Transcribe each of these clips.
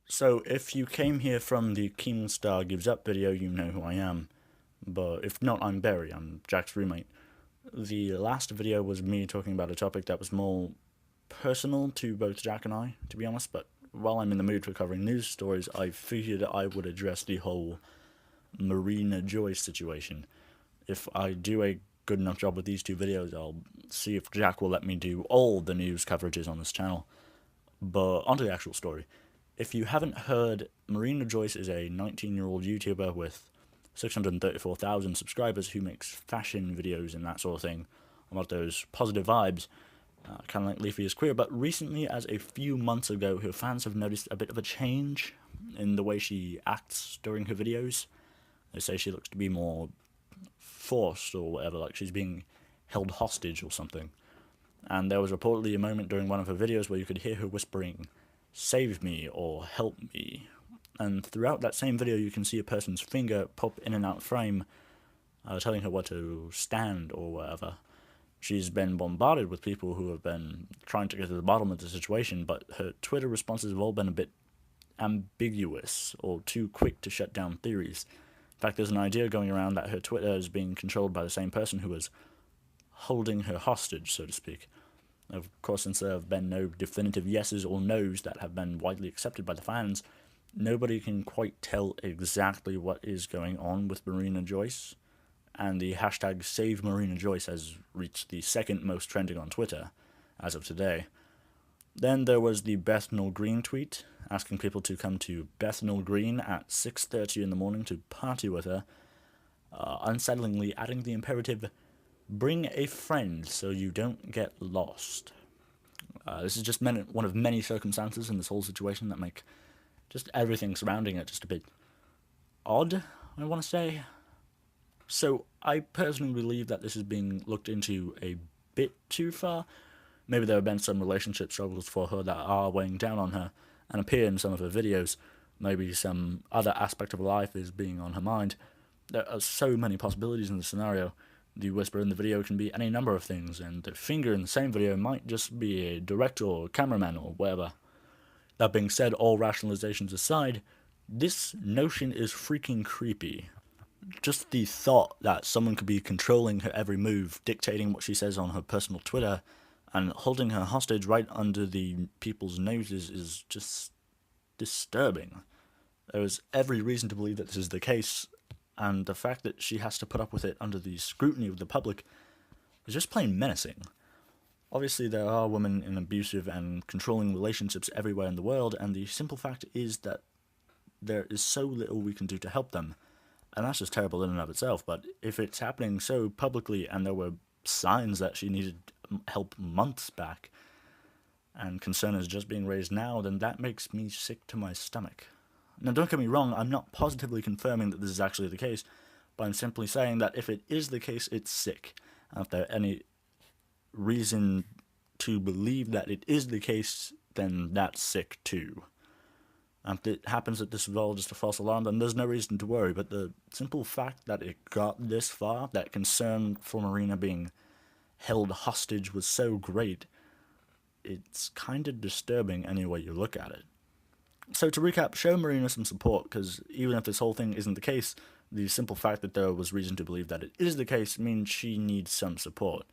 So, if you came here from the Keemstar Gives Up video, you know who I am. But if not, I'm Barry, I'm Jack's roommate. The last video was me talking about a topic that was more personal to both Jack and I, to be honest, but while I'm in the mood for covering news stories, I figured I would address the whole Marina Joyce situation. If I do a good enough job with these two videos, I'll see if Jack will let me do all the news coverages on this channel. But onto the actual story. If you haven't heard, Marina Joyce is a 19-year-old YouTuber with 634,000 subscribers who makes fashion videos and that sort of thing. About those positive vibes, kind of like Leafy is queer. But recently, as a few months ago, her fans have noticed a bit of a change in the way she acts during her videos. They say she looks to be more forced or whatever, like she's being held hostage or something. And there was reportedly a moment during one of her videos where you could hear her whispering, "Save me" or "Help me." And throughout that same video, you can see a person's finger pop in and out of frame, telling her where to stand or whatever. She's been bombarded with people who have been trying to get to the bottom of the situation, but her Twitter responses have all been a bit ambiguous or too quick to shut down theories. In fact, there's an idea going around that her Twitter is being controlled by the same person who was holding her hostage, so to speak. Of course, since there have been no definitive yeses or nos that have been widely accepted by the fans, nobody can quite tell exactly what is going on with Marina Joyce, and the hashtag #SaveMarinaJoyce has reached the second most trending on Twitter as of today. Then there was the Bethnal Green tweet, asking people to come to Bethnal Green at 6:30 in the morning to party with her, unsettlingly adding the imperative, "Bring a friend so you don't get lost." This is just one of many circumstances in this whole situation that make just everything surrounding it just a bit odd, I want to say. So I personally believe that this is being looked into a bit too far. Maybe there have been some relationship struggles for her that are weighing down on her and appear in some of her videos. Maybe some other aspect of her life is being on her mind. There are so many possibilities in the scenario. The whisper in the video can be any number of things, and the finger in the same video might just be a director or cameraman or whatever. That being said, all rationalizations aside, this notion is freaking creepy. Just the thought that someone could be controlling her every move, dictating what she says on her personal Twitter, and holding her hostage right under the people's noses is just disturbing. There is every reason to believe that this is the case, and the fact that she has to put up with it under the scrutiny of the public is just plain menacing. Obviously, there are women in abusive and controlling relationships everywhere in the world, and the simple fact is that there is so little we can do to help them. And that's just terrible in and of itself, but if it's happening so publicly and there were signs that she needed help months back, and concern is just being raised now, then that makes me sick to my stomach. Now, don't get me wrong, I'm not positively confirming that this is actually the case, but I'm simply saying that if it is the case, it's sick. And if there are any reason to believe that it is the case, then that's sick too. And if it happens that this is all just a false alarm, then there's no reason to worry, but the simple fact that it got this far, that concern for Marina being held hostage was so great, it's kind of disturbing any way you look at it. So to recap, show Marina some support, because even if this whole thing isn't the case, the simple fact that there was reason to believe that it is the case means she needs some support.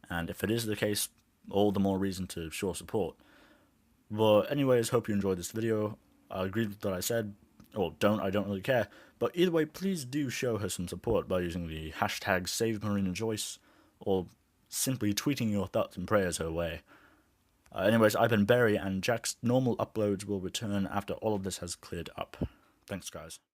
And if it is the case, all the more reason to show support. But anyways, hope you enjoyed this video. I agreed with what I said, or don't, I don't really care. But either way, please do show her some support by using the hashtag #SaveMarinaJoyce, or simply tweeting your thoughts and prayers her way. Anyways, I've been Barry, and Jack's normal uploads will return after all of this has cleared up. Thanks, guys.